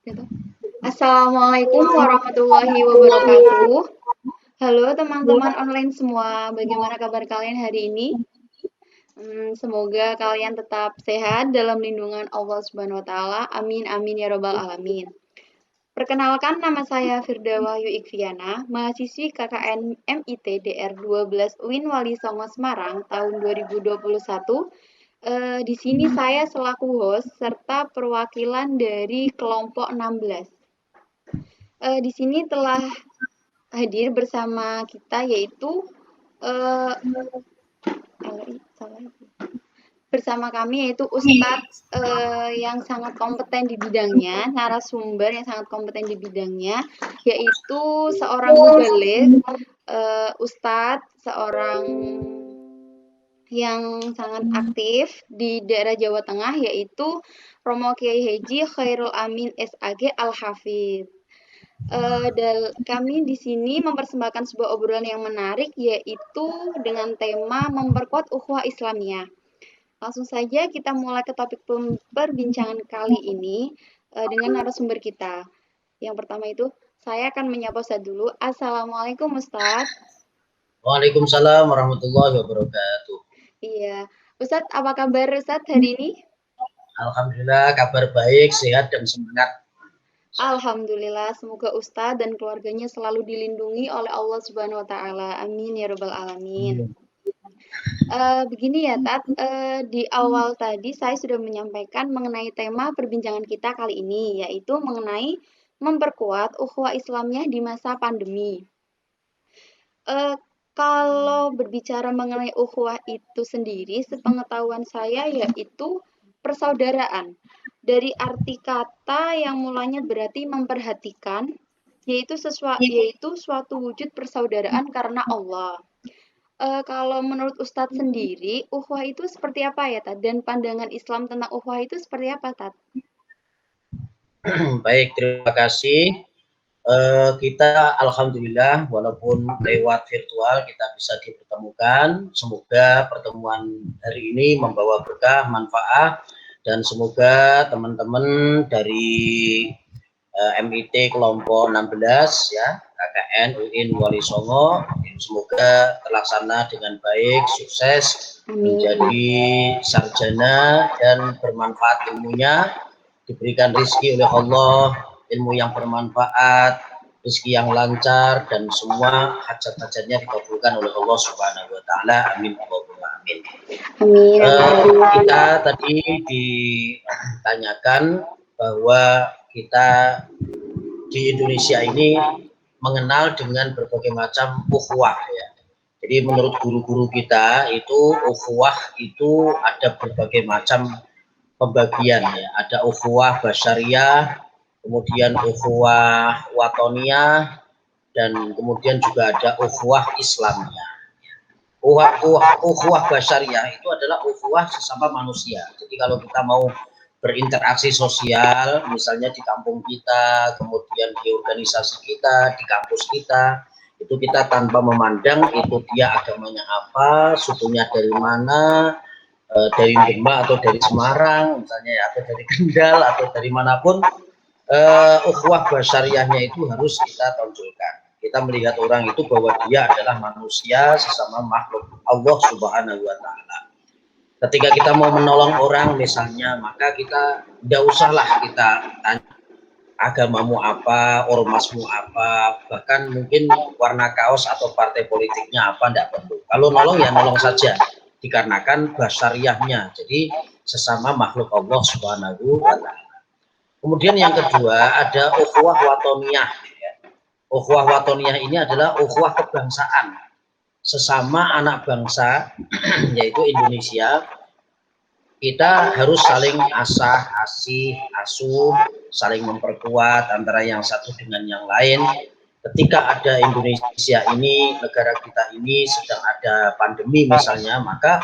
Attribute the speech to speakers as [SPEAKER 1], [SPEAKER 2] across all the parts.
[SPEAKER 1] Gitu. Assalamualaikum warahmatullahi wabarakatuh. Halo teman-teman online semua, bagaimana kabar kalian hari ini? Semoga kalian tetap sehat dalam lindungan Allah Subhanahu wa taala. Amin amin ya robbal alamin. Perkenalkan, nama saya Firda Wahyu Ikviana, mahasiswi KKN MIT DR 12 UIN Wali Songo Semarang tahun 2021. Di sini saya selaku host serta perwakilan dari kelompok 16. Di sini telah hadir bersama kita yaitu uh, bersama kami yaitu Ustadz yang sangat kompeten di bidangnya, narasumber yang sangat kompeten di bidangnya, yaitu seorang mubaligh, Ustadz, seorang yang sangat aktif di daerah Jawa Tengah, yaitu Romo Kiai Haji Khairul Amin SAG Al-Hafidz. Kami di sini mempersembahkan sebuah obrolan yang menarik, yaitu dengan tema memperkuat ukhuwah Islamiyah. Langsung saja kita mulai ke topik perbincangan kali ini dengan narasumber kita. Yang pertama itu, saya akan menyapa Ustadz dulu. Assalamualaikum Ustadz.
[SPEAKER 2] Waalaikumsalam warahmatullahi wabarakatuh.
[SPEAKER 1] Iya, Ustadz, apa kabar Ustadz hari ini?
[SPEAKER 2] Alhamdulillah, kabar baik, sehat dan semangat.
[SPEAKER 1] Alhamdulillah, semoga Ustadz dan keluarganya selalu dilindungi oleh Allah Subhanahu wa taala. Amin ya rabbal alamin. Begini ya, Tat, di awal tadi saya sudah menyampaikan mengenai tema perbincangan kita kali ini, yaitu mengenai memperkuat ukhuwah Islamiyah di masa pandemi. Kalau berbicara mengenai ukhuwah itu sendiri, sepengetahuan saya yaitu persaudaraan. Dari arti kata yang mulanya berarti memperhatikan, yaitu suatu wujud persaudaraan karena Allah. Kalau menurut Ustadz sendiri, ukhuwah itu seperti apa ya, Tad? Dan pandangan Islam tentang ukhuwah itu seperti apa, Tad?
[SPEAKER 2] Baik, terima kasih. Kita alhamdulillah walaupun lewat virtual kita bisa dipertemukan. Semoga pertemuan hari ini membawa berkah, manfaat, dan semoga teman-teman dari MIT kelompok 16 ya, KKN UIN Wali Songo, semoga terlaksana dengan baik, sukses, menjadi sarjana dan bermanfaat ilmunya, diberikan rezeki oleh Allah, ilmu yang bermanfaat, rezeki yang lancar, dan semua hajat-hajatnya dikabulkan oleh Allah Subhanahu wa taala. Amin. Amin. Kita tadi ditanyakan bahwa kita di Indonesia ini mengenal dengan berbagai macam ukhuwah ya. Jadi menurut guru-guru kita itu ukhuwah itu ada berbagai macam pembagian ya. Ada ukhuwah basyariah, kemudian ukhuwah watoniyah, dan kemudian juga ada ukhuwah Islamiyah. Ukhuwah basyariah itu adalah ukhuwah sesama manusia. Jadi kalau kita mau berinteraksi sosial, misalnya di kampung kita, kemudian di organisasi kita, di kampus kita, itu kita tanpa memandang itu dia agamanya apa, sukunya dari mana, dari Demak atau dari Semarang, misalnya, atau dari Kendal atau dari manapun, ukhuwah basyariahnya itu harus kita tonjolkan. Kita melihat orang itu bahwa dia adalah manusia sesama makhluk Allah Subhanahu wa taala. Ketika kita mau menolong orang misalnya, maka kita tidak usahlah kita tanya agamamu apa, ormasmu apa, bahkan mungkin warna kaos atau partai politiknya apa, tidak perlu. Kalau nolong ya nolong saja, dikarenakan basyariahnya, jadi sesama makhluk Allah Subhanahu wa taala. Kemudian yang kedua ada ukhuwah watoniyah. Ukhuwah watoniyah ini adalah ukhuwah kebangsaan sesama anak bangsa yaitu Indonesia. Kita harus saling asah, asih, asuh, saling memperkuat antara yang satu dengan yang lain. Ketika ada Indonesia ini, negara kita ini sedang ada pandemi misalnya, maka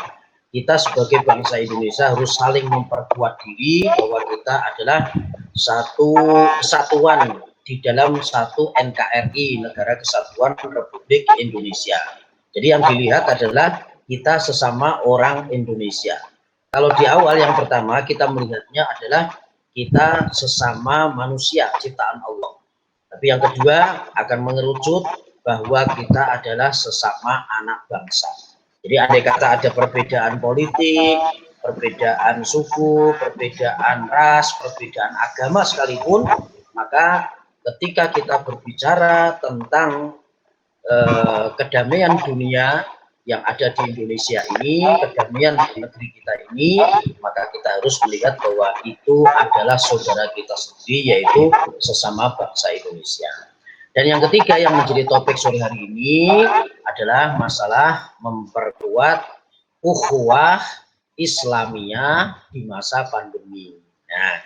[SPEAKER 2] kita sebagai bangsa Indonesia harus saling memperkuat diri bahwa kita adalah satu kesatuan di dalam satu NKRI, Negara Kesatuan Republik Indonesia. Jadi yang dilihat adalah kita sesama orang Indonesia. Kalau di awal yang pertama kita melihatnya adalah kita sesama manusia ciptaan Allah. Tapi yang kedua akan mengerucut bahwa kita adalah sesama anak bangsa. Jadi andai kata ada perbedaan politik, perbedaan suku, perbedaan ras, perbedaan agama sekalipun, maka ketika kita berbicara tentang kedamaian dunia yang ada di Indonesia ini, kedamaian di negeri kita ini, maka kita harus melihat bahwa itu adalah saudara kita sendiri, yaitu sesama bangsa Indonesia. Dan yang ketiga yang menjadi topik sore hari ini adalah masalah memperkuat ukhuwah Islamiyah di masa pandemi. Nah,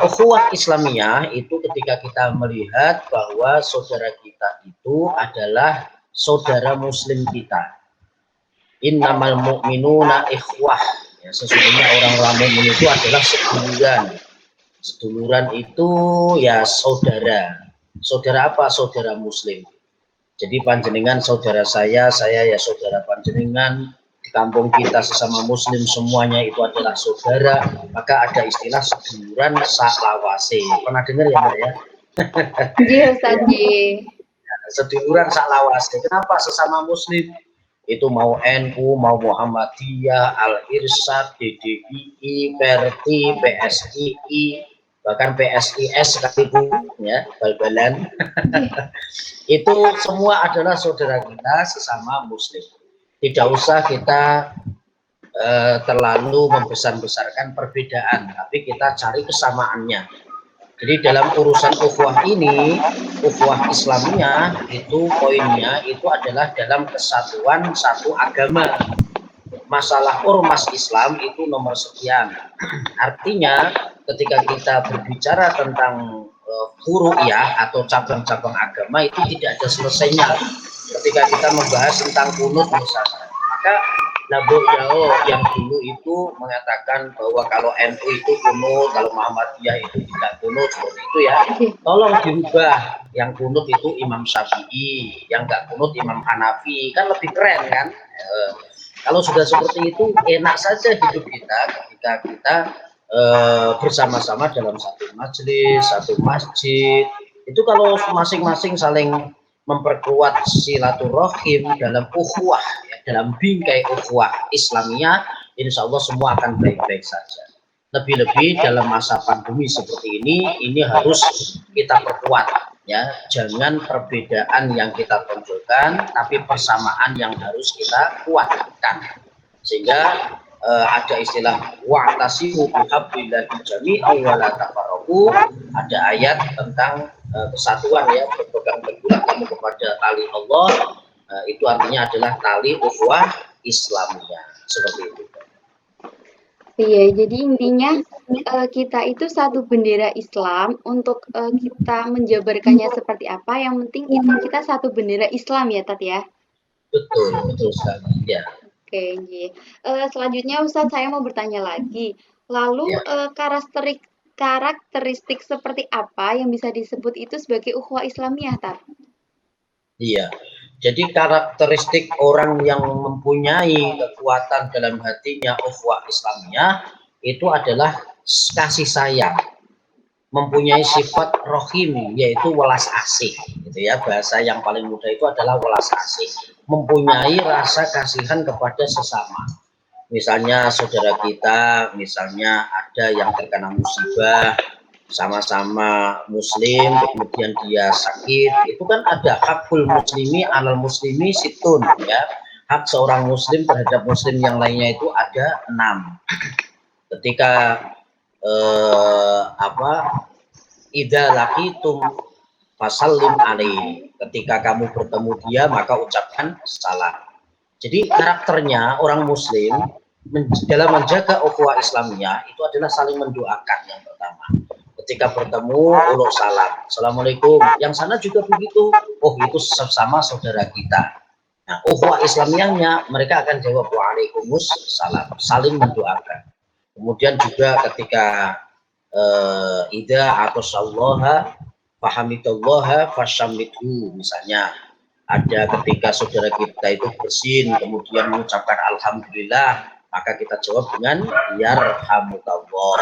[SPEAKER 2] ukhuwah Islamiyah itu ketika kita melihat bahwa saudara kita itu adalah saudara muslim kita. Innamal mu'minuna ikhwah. Ya, sesungguhnya orang-orang mukmin itu adalah seduluran. Seduluran itu ya saudara. Saudara apa? Saudara muslim. Jadi panjenengan saudara saya ya saudara panjenengan. Di kampung kita sesama muslim semuanya itu adalah saudara. Maka ada istilah seduluran saklawase. Pernah dengar ya Mbak ya?
[SPEAKER 1] Iya Ustaz.
[SPEAKER 2] Seduluran saklawase. Kenapa sesama muslim? Itu mau NU, mau Muhammadiyah, Al-Irsyad, DDII, Perti, PSII, bahkan PSIS sekalipun ya, bal-balan. Itu semua adalah saudara kita sesama muslim. Tidak usah kita terlalu membesar-besarkan perbedaan, tapi kita cari kesamaannya. Jadi dalam urusan ukhuwah ini, ukhuwah Islamiyah itu poinnya itu adalah dalam kesatuan satu agama. Masalah ormas Islam itu nomor sekian. Artinya ketika kita berbicara tentang furu'iyah atau cabang-cabang agama itu tidak ada selesainya. Ketika kita membahas tentang kunut misalnya, maka Nabi yang dulu itu mengatakan bahwa kalau NU itu kunut, kalau Muhammadiyah itu tidak kunut, seperti itu ya. Tolong dirubah, yang kunut itu Imam Syafi'i, yang nggak kunut Imam Hanafi, kan lebih keren kan. Kalau sudah seperti itu enak saja hidup kita ketika kita bersama-sama dalam satu majelis, satu masjid. Itu kalau masing-masing saling memperkuat silaturahim dalam ukhuwah, ya, dalam bingkai ukhuwah Islamiyah, insya Allah semua akan baik-baik saja. Lebih-lebih dalam masa pandemi seperti ini harus kita perkuat, ya. Jangan perbedaan yang kita tonjolkan, tapi persamaan yang harus kita kuatkan. Sehingga ada istilah wa'tasimu bihablillahi jami'an wa la tafarraqu. Ada ayat tentang kesatuan ya, berpegang teguhlah kamu kepada tali Allah. Itu artinya adalah tali ukhuwah Islamiyah. Seperti itu.
[SPEAKER 1] Iya, jadi intinya kita itu satu bendera Islam. Untuk kita menjabarkannya seperti apa, yang penting kita satu bendera Islam ya Tat ya.
[SPEAKER 2] Betul sekali ya.
[SPEAKER 1] Oke, selanjutnya Ustadz saya mau bertanya lagi. Lalu karakteristik seperti apa yang bisa disebut itu sebagai ukhuwah Islamiyah, Tar?
[SPEAKER 2] Iya. Jadi karakteristik orang yang mempunyai kekuatan dalam hatinya ukhuwah Islamiyah itu adalah kasih sayang, mempunyai sifat rohim, yaitu welas asih, gitu ya. Bahasa yang paling mudah itu adalah welas asih, mempunyai rasa kasihan kepada sesama. Misalnya saudara kita, misalnya ada yang terkena musibah, sama-sama muslim, kemudian dia sakit, itu kan ada hakul muslimi alal muslimi situn, ya. Hak seorang muslim terhadap muslim yang lainnya itu ada 6. Ketika idza laqitum fasallim alaihi, ketika kamu bertemu dia maka ucapkan salam. Jadi karakternya orang muslim dalam menjaga ukhuwah Islamiyah itu adalah saling mendoakan yang pertama. Ketika bertemu uluk salam, assalamualaikum, yang sana juga begitu, oh itu sesama saudara kita. Nah, ukhuwah Islamiyahnya mereka akan jawab waalaikumsalam, saling mendoakan. Kemudian juga ketika idza atasallaha fahamidallaha fashammithu, misalnya ada ketika saudara kita itu bersin kemudian mengucapkan alhamdulillah, maka kita jawab dengan yarhamukallah.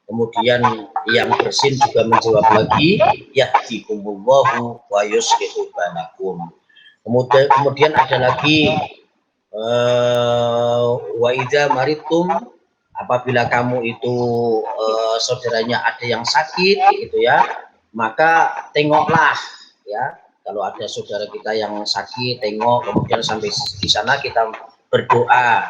[SPEAKER 2] Kemudian yang bersin juga menjawab lagi, yahdikumullahu wa yuslihu balakum. Kemudian ada lagi wa idza maritum, apabila kamu itu saudaranya ada yang sakit gitu ya, maka tengoklah ya. Kalau ada saudara kita yang sakit, tengok, kemudian sampai di sana kita berdoa.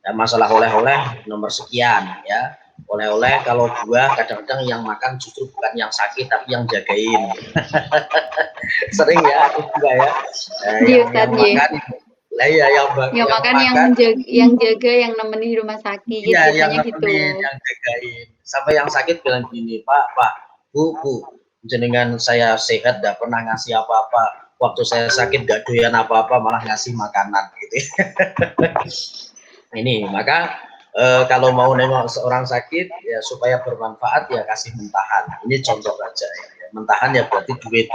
[SPEAKER 2] Ya, masalah oleh-oleh nomor sekian ya. Oleh-oleh kalau buah kadang-kadang yang makan justru bukan yang sakit tapi yang jagain. Sering ya, enggak ya. Yang makan lah ya,
[SPEAKER 1] yang makan yang jaga yang nemenin di rumah sakit
[SPEAKER 2] iya, yang
[SPEAKER 1] biasanya gitu.
[SPEAKER 2] nemenin, yang jagain. Sampai yang sakit bilang gini, Pak, Bu, jenengan saya sehat, tidak pernah ngasih apa-apa. Waktu saya sakit gak doyan apa-apa, malah ngasih makanan gitu. Ini maka kalau mau nengok seorang sakit ya supaya bermanfaat ya kasih mentahan. Ini contoh aja ya. Mentahan ya berarti duit.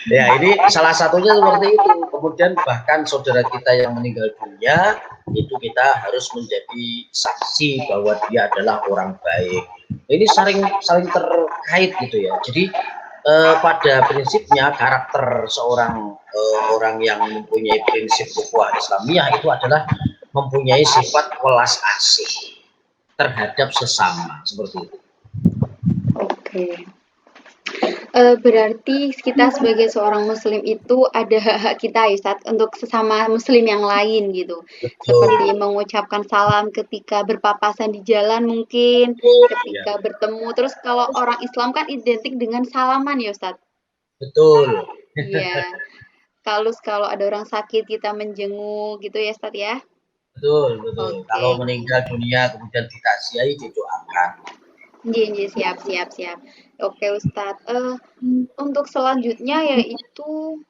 [SPEAKER 2] Ya ini salah satunya seperti itu. Kemudian bahkan saudara kita yang meninggal dunia itu kita harus menjadi saksi bahwa dia adalah orang baik. Ini saling terkait gitu ya. Jadi pada prinsipnya karakter seorang orang yang mempunyai prinsip ukhuwah Islamiyah itu adalah mempunyai sifat welas asih terhadap sesama seperti itu.
[SPEAKER 1] Oke. Berarti kita sebagai seorang muslim itu ada hak-hak kita ya Ustaz untuk sesama muslim yang lain gitu. Seperti mengucapkan salam ketika berpapasan di jalan mungkin, ketika bertemu. Terus kalau orang Islam kan identik dengan salaman ya Ustaz.
[SPEAKER 2] Betul.
[SPEAKER 1] Iya. Kalau ada orang sakit kita menjenguk gitu ya Ustaz ya.
[SPEAKER 2] Betul.
[SPEAKER 1] Oke.
[SPEAKER 2] Kalau meninggal dunia kemudian dikasihi didoakan.
[SPEAKER 1] Iya, siap. Oke Ustadz, untuk selanjutnya yaitu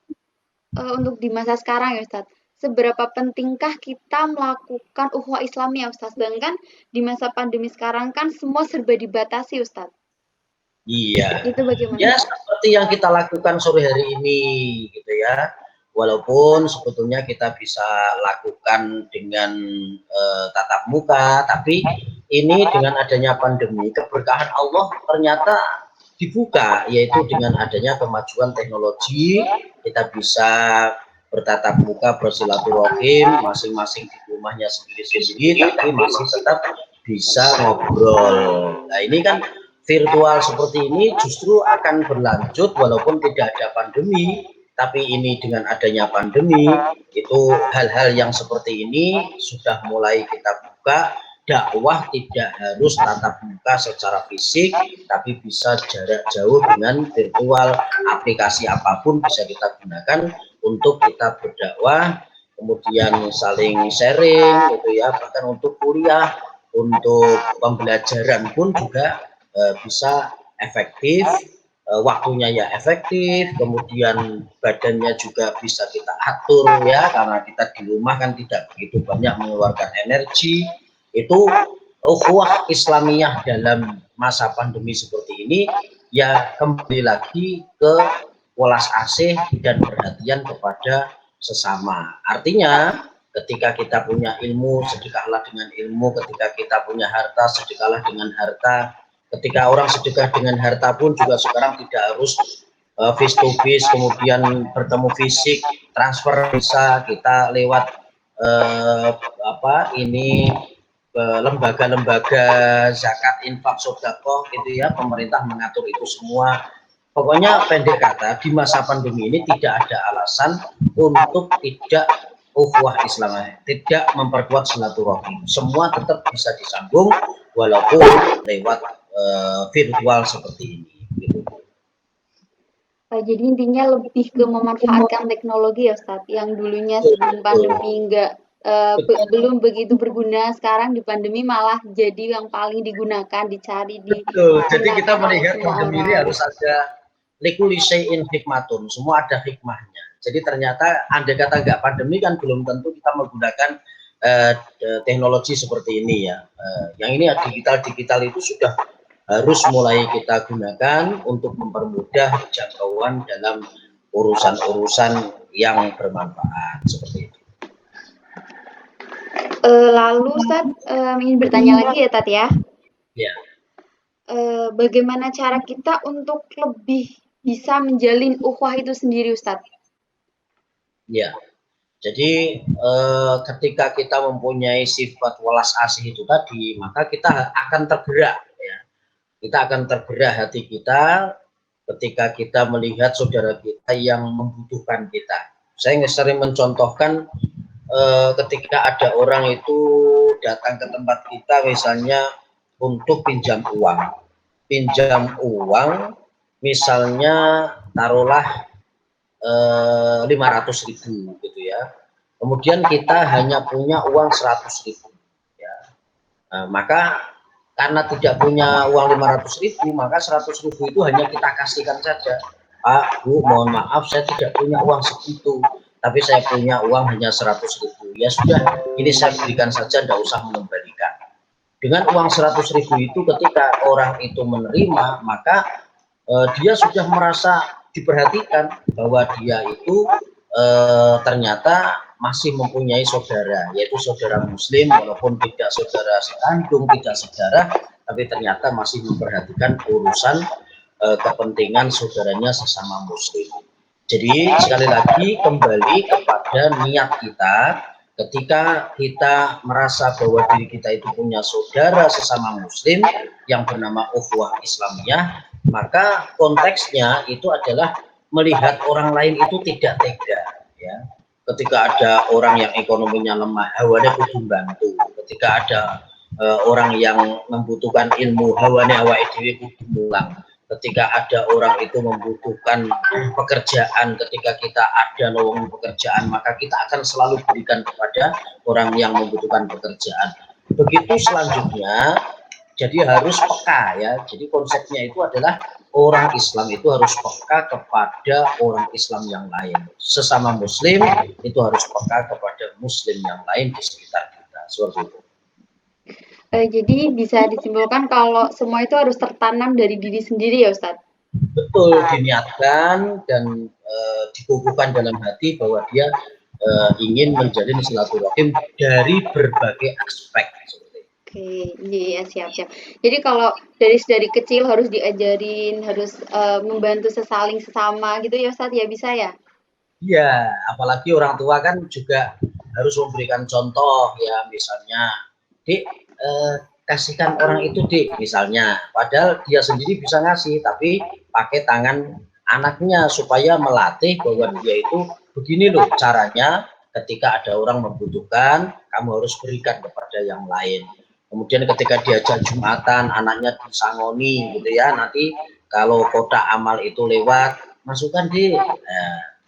[SPEAKER 1] untuk di masa sekarang ya Ustadz, seberapa pentingkah kita melakukan ukhuwah Islamiyah Ustadz? Sedangkan di masa pandemi sekarang kan semua serba dibatasi Ustadz.
[SPEAKER 2] Iya.
[SPEAKER 1] Itu bagaimana?
[SPEAKER 2] Ya seperti yang kita lakukan sore hari ini gitu ya. Walaupun sebetulnya kita bisa lakukan dengan tatap muka, tapi ini dengan adanya pandemi keberkahan Allah ternyata dibuka, yaitu dengan adanya kemajuan teknologi kita bisa bertatap muka, bersilaturahim masing-masing di rumahnya sendiri-sendiri, tapi masih tetap bisa ngobrol. Nah ini kan virtual seperti ini justru akan berlanjut walaupun tidak ada pandemi. Tapi ini dengan adanya pandemi, itu hal-hal yang seperti ini sudah mulai kita buka. Dakwah tidak harus tatap muka secara fisik, tapi bisa jarak jauh dengan virtual. Aplikasi apapun bisa kita gunakan untuk kita berdakwah, kemudian saling sharing, gitu ya. Bahkan untuk kuliah, untuk pembelajaran pun juga bisa efektif. Waktunya ya efektif, kemudian badannya juga bisa kita atur ya, karena kita di rumah kan tidak begitu banyak mengeluarkan energi. Itu ukhuwah Islamiyah dalam masa pandemi seperti ini ya kembali lagi ke welas asih dan perhatian kepada sesama. Artinya ketika kita punya ilmu, sedekahlah dengan ilmu. Ketika kita punya harta, sedekahlah dengan harta. Ketika orang sedekah dengan harta pun juga sekarang tidak harus face to face, kemudian bertemu fisik, transfer bisa kita lewat lembaga-lembaga zakat, infak, sedekah gitu ya. Pemerintah mengatur itu semua. Pokoknya pendek kata, di masa pandemi ini tidak ada alasan untuk tidak ukhuwah Islamiyah, tidak memperkuat silaturahim. Semua tetap bisa disambung walaupun lewat virtual seperti ini. Gitu.
[SPEAKER 1] Jadi intinya lebih ke memanfaatkan teknologi ya Ustadz, yang dulunya sebelum pandemi belum begitu berguna, sekarang di pandemi malah jadi yang paling digunakan, dicari di.
[SPEAKER 2] Betul. Jadi kita melihat pandemi ini harus ada likulli syai'in hikmatun, semua ada hikmahnya. Jadi ternyata andai kata nggak pandemi kan belum tentu kita menggunakan teknologi seperti ini ya. Yang ini digital itu sudah harus mulai kita gunakan untuk mempermudah jangkauan dalam urusan-urusan yang bermanfaat seperti itu.
[SPEAKER 1] Lalu Ustaz ingin bertanya lagi ya Tat ya.
[SPEAKER 2] Ya.
[SPEAKER 1] bagaimana cara kita untuk lebih bisa menjalin ukhuwah itu sendiri, Ustadz?
[SPEAKER 2] Ya, jadi ketika kita mempunyai sifat welas asih itu tadi, maka kita akan tergerak, ya. Kita akan tergerak hati kita ketika kita melihat saudara kita yang membutuhkan kita. Saya sering mencontohkan ketika ada orang itu datang ke tempat kita misalnya untuk pinjam uang misalnya taruhlah 500.000 gitu ya, kemudian kita hanya punya uang 100.000 ya. Maka karena tidak punya uang 500.000, maka 100.000 itu hanya kita kasihkan saja. Pak, Bu, mohon maaf saya tidak punya uang segitu, tapi saya punya uang hanya 100.000. Ya sudah, ini saya berikan saja, tidak usah mengembalikan. Dengan uang 100.000 itu ketika orang itu menerima, maka dia sudah merasa diperhatikan bahwa dia itu ternyata masih mempunyai saudara, yaitu saudara muslim, walaupun tidak saudara sekandung, tidak saudara, tapi ternyata masih memperhatikan urusan kepentingan saudaranya sesama muslim. Jadi sekali lagi kembali kepada niat kita. Ketika kita merasa bahwa diri kita itu punya saudara sesama muslim yang bernama ukhuwah Islamiyah, maka konteksnya itu adalah melihat orang lain itu tidak tega, ya. Ketika ada orang yang ekonominya lemah, hawane kudu bantu. Ketika ada orang yang membutuhkan ilmu, hawane awake dhewe kudu mulang. Ketika ada orang itu membutuhkan pekerjaan, ketika kita ada lowongan pekerjaan, maka kita akan selalu berikan kepada orang yang membutuhkan pekerjaan. Begitu selanjutnya, jadi harus peka, ya. Jadi konsepnya itu adalah orang Islam itu harus peka kepada orang Islam yang lain. Sesama muslim itu harus peka kepada muslim yang lain di sekitar kita. Seperti itu.
[SPEAKER 1] Jadi bisa disimpulkan kalau semua itu harus tertanam dari diri sendiri ya, Ustadz?
[SPEAKER 2] Betul, diniatkan dan dikukuhkan dalam hati bahwa dia ingin menjalin silaturahim dari berbagai aspek.
[SPEAKER 1] Oke, iya siap-siap. Jadi kalau dari kecil harus diajarin, harus membantu sesaling sesama gitu ya, Ustadz ya, bisa ya?
[SPEAKER 2] Iya, apalagi orang tua kan juga harus memberikan contoh, ya, misalnya, Dik, kasihkan orang itu, Dik, misalnya. Padahal dia sendiri bisa ngasih, tapi pakai tangan anaknya supaya melatih bahwa dia itu begini loh caranya. Ketika ada orang membutuhkan, kamu harus berikan kepada yang lain. Kemudian ketika diajak Jumatan, anaknya disangoni gitu ya, nanti kalau kotak amal itu lewat, masukkan di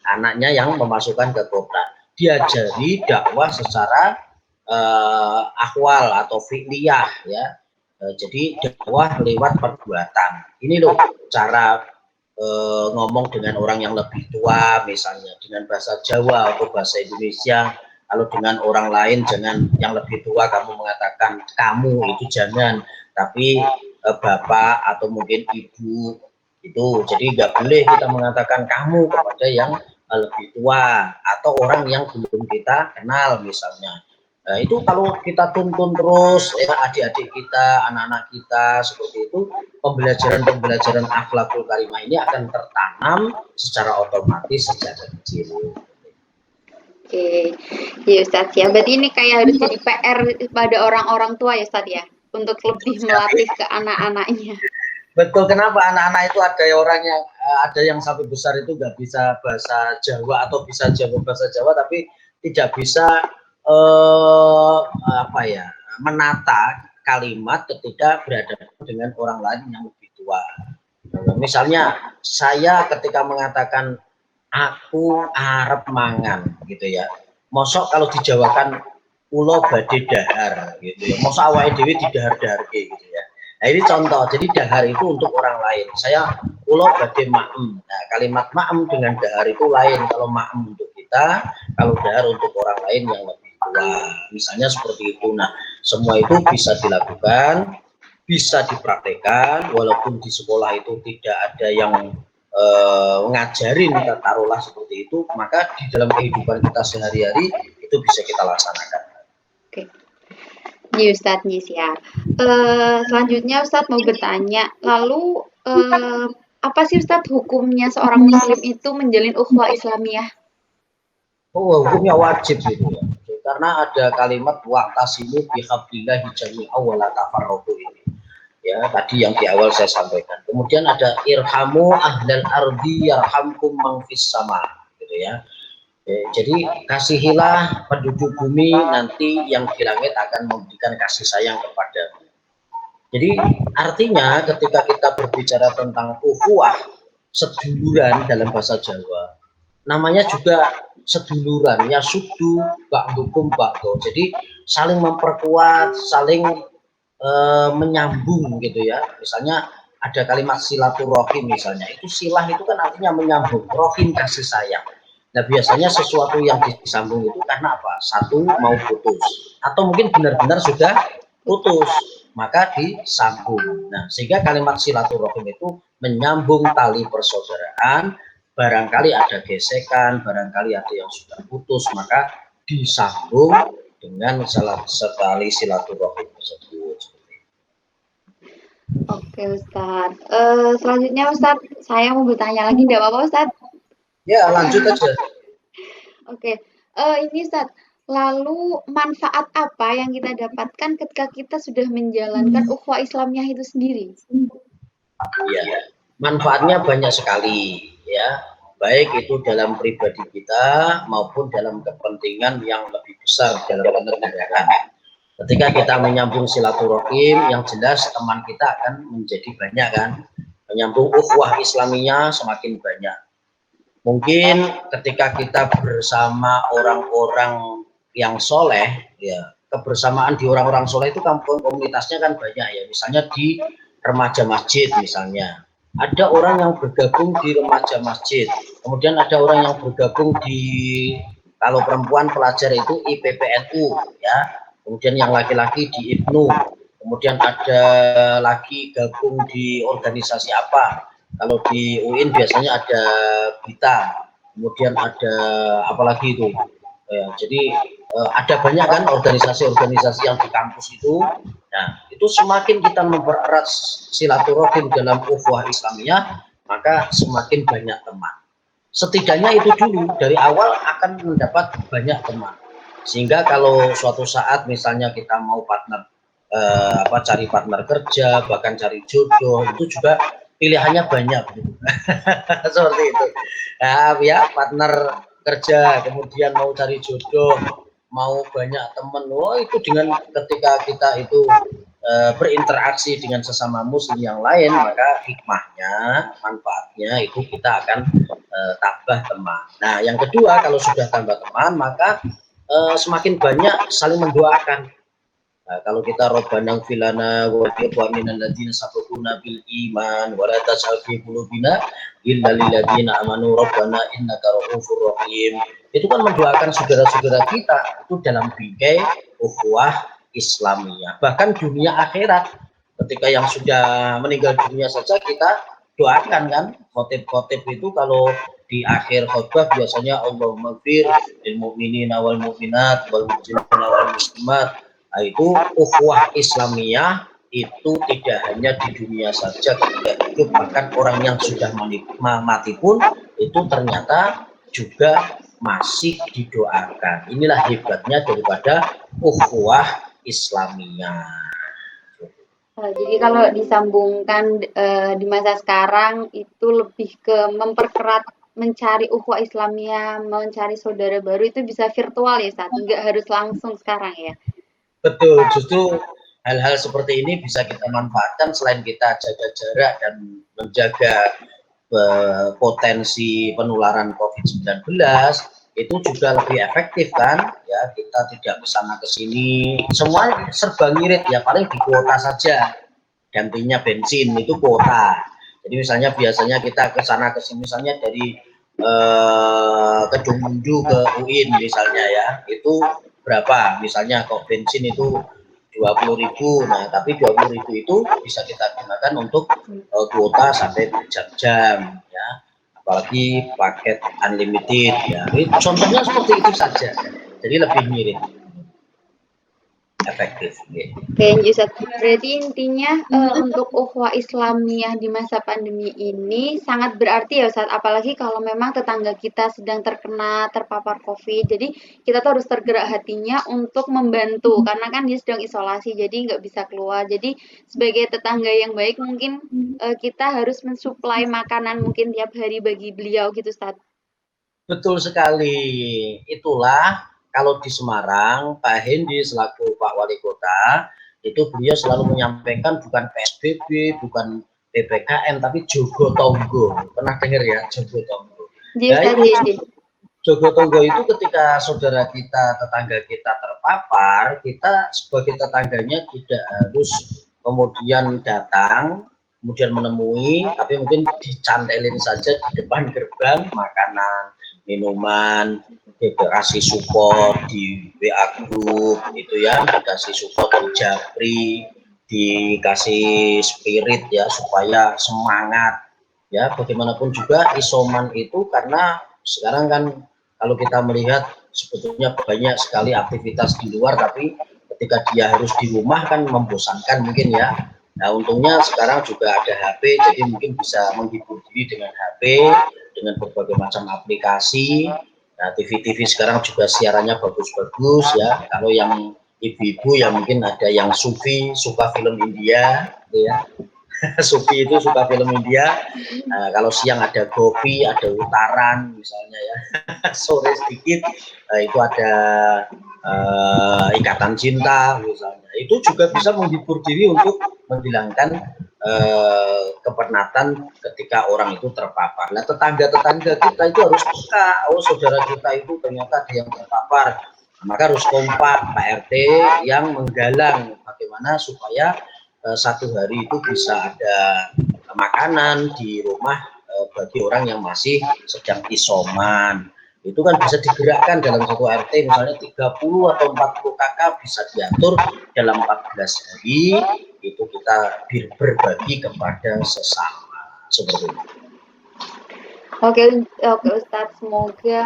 [SPEAKER 2] anaknya yang memasukkan ke kotak. Diajari dakwah secara akwal atau fi'liyah, ya. Jadi dakwah lewat perbuatan. Ini loh cara ngomong dengan orang yang lebih tua, misalnya dengan bahasa Jawa atau bahasa Indonesia. Kalau dengan orang lain, jangan yang lebih tua kamu mengatakan kamu, itu jangan, tapi bapak atau mungkin ibu itu. Jadi nggak boleh kita mengatakan kamu kepada yang lebih tua atau orang yang belum kita kenal misalnya. Nah, itu kalau kita tuntun terus ya adik-adik kita, anak-anak kita seperti itu, pembelajaran akhlakul karimah ini akan tertanam secara otomatis sejak kecil.
[SPEAKER 1] Oke, ya Ustadz ya. Berarti ini kayak harus jadi PR pada orang-orang tua ya Ustadz ya, untuk lebih melatih ke anak-anaknya.
[SPEAKER 2] Betul, kenapa anak-anak itu ada orang yang ada yang sampai besar itu nggak bisa bahasa Jawa atau bisa Jawa bahasa Jawa tapi tidak bisa apa ya, menata kalimat ketika berhadapan dengan orang lain yang lebih tua. Misalnya saya ketika mengatakan aku arep mangan gitu ya, mosok kalau dijawakan ulo badhe dahar gitu ya, mosok awake dhewe didahar-daharke gitu ya. Nah ini contoh, jadi dahar itu untuk orang lain. Saya ulo badhe maem. Nah kalimat maem dengan dahar itu lain. Kalau maem untuk kita, kalau dahar untuk orang lain yang lebih tua. Misalnya seperti itu. Nah semua itu bisa dilakukan, bisa dipraktekkan, walaupun di sekolah itu tidak ada yang ngajarin, kita taruhlah seperti itu, maka di dalam kehidupan kita sehari-hari itu bisa kita laksanakan.
[SPEAKER 1] Oke. Iya Ustadz, yes ya. Selanjutnya Ustadz mau bertanya, lalu apa sih Ustadz hukumnya seorang muslim itu menjalin ukhuwah Islamiyah?
[SPEAKER 2] Oh, hukumnya wajib gitu ya. Karena ada kalimat wa'tasimu bihablillahi jami'a wa la tafarraqu ini. Ya, tadi yang di awal saya sampaikan. Kemudian ada irhamu ahlal ardi yarhamkum man fis sama gitu ya. Jadi kasihilah penduduk bumi, nanti yang di langit akan memberikan kasih sayang kepada. Jadi artinya ketika kita berbicara tentang ukhuwah seduluran dalam bahasa Jawa, namanya juga seduluran ya sudu ba'dukum ba'do. Jadi saling memperkuat, saling menyambung gitu ya. Misalnya ada kalimat silaturahim misalnya, itu silah itu kan artinya menyambung, rohim kasih sayang. Nah biasanya sesuatu yang disambung itu karena apa? Satu mau putus, atau mungkin benar-benar sudah putus, maka disambung. Nah sehingga kalimat silaturahim itu menyambung tali persaudaraan. Barangkali ada gesekan, barangkali ada yang sudah putus, maka disambung dengan sekali silaturahim tersebut.
[SPEAKER 1] Oke Ustadz. Selanjutnya Ustadz, saya mau bertanya lagi, tidak apa-apa Ustadz?
[SPEAKER 2] Ya lanjut aja.
[SPEAKER 1] Oke, ini Ustadz, lalu manfaat apa yang kita dapatkan ketika kita sudah menjalankan ukhuwah Islamiyah itu sendiri?
[SPEAKER 2] Ya, manfaatnya banyak sekali ya, baik itu dalam pribadi kita maupun dalam kepentingan yang lebih besar dalam kenegaraan. Ketika kita menyambung silaturahim, yang jelas teman kita akan menjadi banyak kan, menyambung ukhuwah Islamiyah semakin banyak. Mungkin ketika kita bersama orang-orang yang soleh, ya kebersamaan di orang-orang soleh itu kampung komunitasnya kan banyak ya. Misalnya di remaja masjid misalnya, ada orang yang bergabung di remaja masjid, kemudian ada orang yang bergabung di, kalau perempuan pelajar itu IPPNU ya, kemudian yang laki-laki di IPNU, kemudian ada lagi gabung di organisasi apa. Kalau di UIN biasanya ada BITA, kemudian ada apalagi itu. Jadi ada banyak kan organisasi-organisasi yang di kampus itu. Nah, itu semakin kita mempererat silaturahim dalam ukhuwah Islamiyah, maka semakin banyak teman. Setidaknya itu dulu dari awal akan mendapat banyak teman. Sehingga kalau suatu saat misalnya kita mau partner cari partner kerja, bahkan cari jodoh, itu juga pilihannya banyak gitu. Seperti itu. Nah, ya partner kerja, kemudian mau cari jodoh, mau banyak teman. Oh, itu dengan ketika kita itu berinteraksi dengan sesama muslim yang lain, maka hikmahnya, manfaatnya itu kita akan tambah teman. Nah, yang kedua kalau sudah tambah teman, maka semakin banyak saling mendoakan. Nah, kalau kita robbana filana wa minan ladzina sabaquna bil iman wa la taj'al fi qulubina illa lil ladzina amanu rabbana innaka ra'ufur rahim. Itu kan mendoakan saudara-saudara kita itu dalam bingkai ukhuwah Islamiyah. Bahkan dunia akhirat, ketika yang sudah meninggal dunia saja kita doakan kan, khotib-khotib itu kalau di akhir khutbah biasanya Allahumma fir lil mu'minina wal mu'minat wal muslimina wal muslimat. Nah, itu ukhuwah Islamiyah itu tidak hanya di dunia saja ketika hidup, bahkan orang yang sudah mati pun itu ternyata juga masih didoakan. Inilah hebatnya daripada ukhuwah Islamiyah.
[SPEAKER 1] Jadi kalau disambungkan di masa sekarang itu lebih ke memperkerat mencari ukhuwah Islamiyah, mencari saudara baru itu bisa virtual ya Ustaz, nggak harus langsung sekarang ya.
[SPEAKER 2] Betul, justru hal-hal seperti ini bisa kita manfaatkan selain kita jaga jarak dan menjaga potensi penularan COVID-19, itu juga lebih efektif kan ya, kita tidak kesana kesini, semua serba ngirit ya, paling di kuota saja, gantinya bensin itu kuota. Jadi misalnya biasanya kita kesana kesini, misalnya dari Kedungmunju ke UIN misalnya ya, itu berapa misalnya, kok bensin itu 20.000, nah tapi 20.000 itu bisa kita gunakan untuk kuota sampai berjam-jam ya, apalagi paket unlimited ya. Contohnya seperti itu saja, jadi lebih mirip. efektif.
[SPEAKER 1] Oke, Ustaz. Berarti intinya untuk ukhuwah Islamiyah di masa pandemi ini sangat berarti ya Ustaz, apalagi kalau memang tetangga kita sedang terpapar COVID. Jadi kita tuh harus tergerak hatinya untuk membantu karena kan dia sedang isolasi, jadi nggak bisa keluar. Jadi sebagai tetangga yang baik mungkin kita harus mensuplai makanan mungkin tiap hari bagi beliau gitu Ustaz.
[SPEAKER 2] Betul sekali. Itulah kalau di Semarang, Pak Hendi selaku Pak Wali Kota, itu beliau selalu menyampaikan bukan PSBB, bukan PPKM, tapi Jogo Tonggo. Pernah dengar ya, Jogo Tonggo? Nah, itu Jogo Tonggo itu ketika saudara kita, tetangga kita terpapar, kita sebagai tetangganya tidak harus kemudian datang, kemudian menemui, tapi mungkin dicantelin saja di depan gerbang makanan, minuman, dikasih support di WA group itu ya, dikasih support di Japri, dikasih spirit ya supaya semangat ya. Bagaimanapun juga isoman itu karena sekarang kan kalau kita melihat sebetulnya banyak sekali aktivitas di luar, tapi ketika dia harus di rumah kan membosankan mungkin ya. Nah, untungnya sekarang juga ada HP, jadi mungkin bisa menghibur diri dengan HP, dengan berbagai macam aplikasi. Nah, TV-TV sekarang juga siarannya bagus-bagus ya. Kalau yang ibu-ibu ya mungkin ada yang suka film India, gitu ya. Sufi itu suka film India. Kalau siang ada Gopi, ada Utaran misalnya ya. Sore sedikit itu ada Ikatan Cinta misalnya. Itu juga bisa menghibur diri untuk menghilangkan kepenatan ketika orang itu terpapar. Nah, tetangga-tetangga kita itu harus peka, oh saudara kita itu ternyata ada yang terpapar. Maka harus kompak Pak RT yang menggalang bagaimana supaya satu hari itu bisa ada makanan di rumah bagi orang yang masih sedang isoman. Itu kan bisa digerakkan dalam satu RT misalnya 30 atau 40 kakak bisa diatur dalam 14 hari itu kita berbagi kepada sesama seperti itu.
[SPEAKER 1] Oke, Ustadz, semoga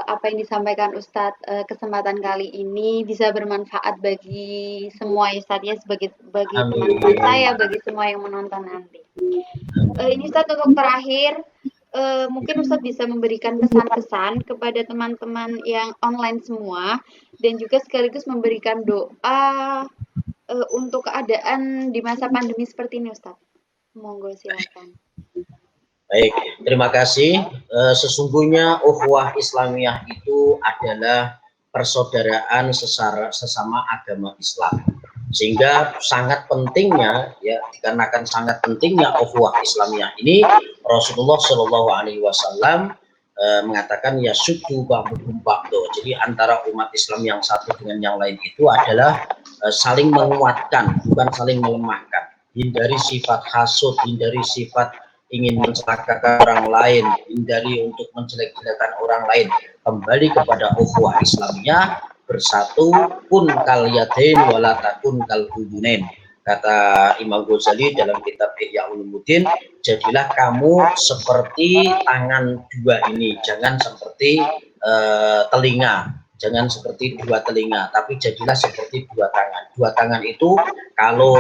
[SPEAKER 1] apa yang disampaikan Ustadz kesempatan kali ini bisa bermanfaat bagi semua Ustadz ya, bagi teman-teman saya, bagi semua yang menonton nanti. Ini Ustadz untuk terakhir, mungkin Ustadz bisa memberikan pesan-pesan kepada teman-teman yang online semua dan juga sekaligus memberikan doa untuk keadaan di masa pandemi seperti ini Ustadz. Monggo silakan.
[SPEAKER 2] Baik, terima kasih. Sesungguhnya ukhuwah Islamiyah itu adalah persaudaraan sesama agama Islam. Sehingga sangat pentingnya ya, dikarenakan sangat pentingnya ukhuwah Islamiyah ini, Rasulullah Shallallahu Alaihi Wasallam mengatakan ya sudu ba'dukum ba'du. Jadi antara umat Islam yang satu dengan yang lain itu adalah saling menguatkan, bukan saling melemahkan. Hindari sifat hasud, hindari sifat ingin mencelakakan orang lain, hindari untuk menjelek-jelekan orang lain. Kembali kepada ukhuwah Islamiyah, bersatu pun kal yadain wala takun kal hudunain. Kata Imam Ghazali dalam kitab Ihya Ulumuddin, jadilah kamu seperti tangan dua ini, jangan seperti telinga. Jangan seperti dua telinga, tapi jadilah seperti dua tangan. Dua tangan itu kalau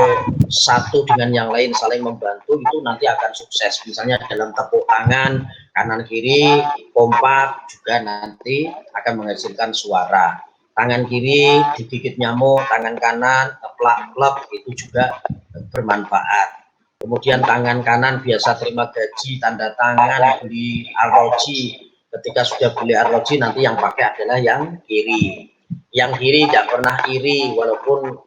[SPEAKER 2] satu dengan yang lain saling membantu itu nanti akan sukses. Misalnya dalam tepuk tangan kanan kiri kompak juga nanti akan menghasilkan suara. Tangan kiri digigit nyamuk, tangan kanan plak-plak itu juga bermanfaat. Kemudian tangan kanan biasa terima gaji, tanda tangan, beli arloji. Ketika sudah beli arloji nanti yang pakai adalah yang kiri. Yang kiri tidak pernah iri walaupun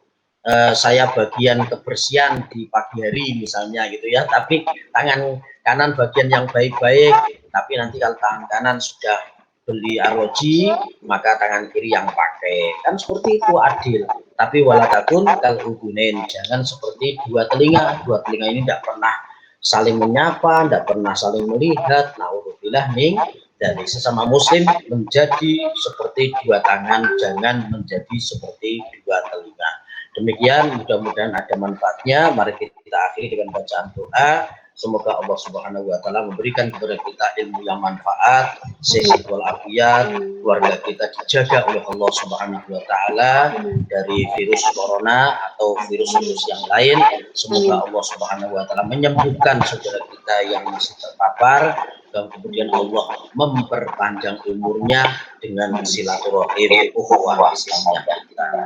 [SPEAKER 2] saya bagian kebersihan di pagi hari misalnya gitu ya, tapi tangan kanan bagian yang baik-baik, tapi nanti kalau tangan kanan sudah beli arloji maka tangan kiri yang pakai, kan seperti itu adil. Tapi walatakun kal udunain, jangan seperti dua telinga ini tidak pernah saling menyapa, tidak pernah saling melihat. Nauzubillah min dari sesama muslim menjadi seperti dua tangan, jangan menjadi seperti dua telinga. Demikian, mudah-mudahan ada manfaatnya. Mari kita akhiri dengan bacaan doa. Semoga Allah Subhanahu wa taala memberikan kepada kita ilmu yang manfaat, sehat walafiat, keluarga kita dijaga oleh Allah Subhanahu wa taala dari virus corona atau virus-virus yang lain. Semoga Allah Subhanahu wa taala menyembuhkan saudara kita yang masih terpapar, dan kemudian Allah memperpanjang umurnya dengan silaturahim ukhuwah Islamnya.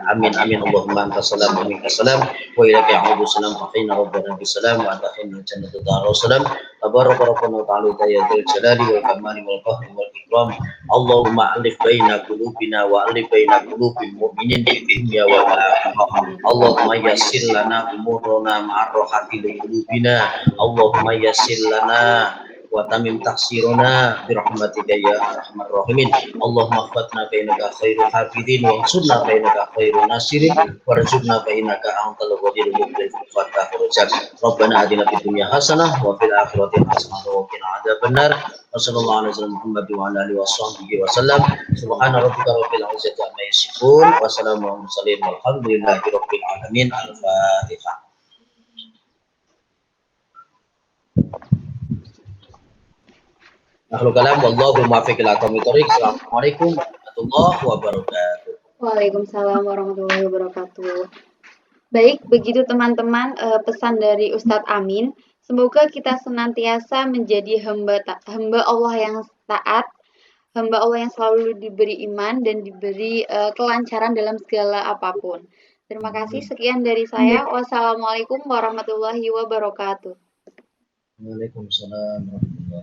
[SPEAKER 2] Amin amin Allahumma anta salam wa minka salam wa ilaika ya'udu salam wa khayna rabbana bisalam wa anta khayna jannatu darussalam tabaraka rabbuna ta'ala ya dzal jalali wal kamali wal qahri wal ikram. Allahumma alif baina qulubina wa alif baina qulubil mu'minin fid dunya wal akhirah. Allahumma yassir lana umurana ma'arrahati qulubina. Allahumma yassir lana wa tamim taksiruna birahmatika ya arhamar rahimin. Allahumma khfatna bainaka khairul hafidin wa ansurna bainaka khairun nasirin warzuqna bainaka antal ghafurul mughfir fatahur rizq. Rabbana atina fid dunya hasanah wa fil akhirati hasanah wa qina adzabannar. Wassallallahu ala sayyidina Muhammad wa ala alihi washabbihi wasallam. Subhana rabbika rabbil izzati amma yasifun wa salamun alal mursalin walhamdulillahi rabbil alamin. Al-Fatihah. Ahlul kalam wallahu muwaffiq ila aqwamit thoriq. Assalamualaikum warahmatullahi wabarakatuh.
[SPEAKER 1] Waalaikumsalam warahmatullahi wabarakatuh. Baik, begitu teman-teman pesan dari Ustadz Amin. Semoga kita senantiasa menjadi hamba Allah yang taat, hamba Allah yang selalu diberi iman dan diberi kelancaran dalam segala apapun. Terima kasih, sekian dari saya. Wassalamualaikum warahmatullahi wabarakatuh.
[SPEAKER 2] Waalaikumsalam warahmatullahi wabarakatuh.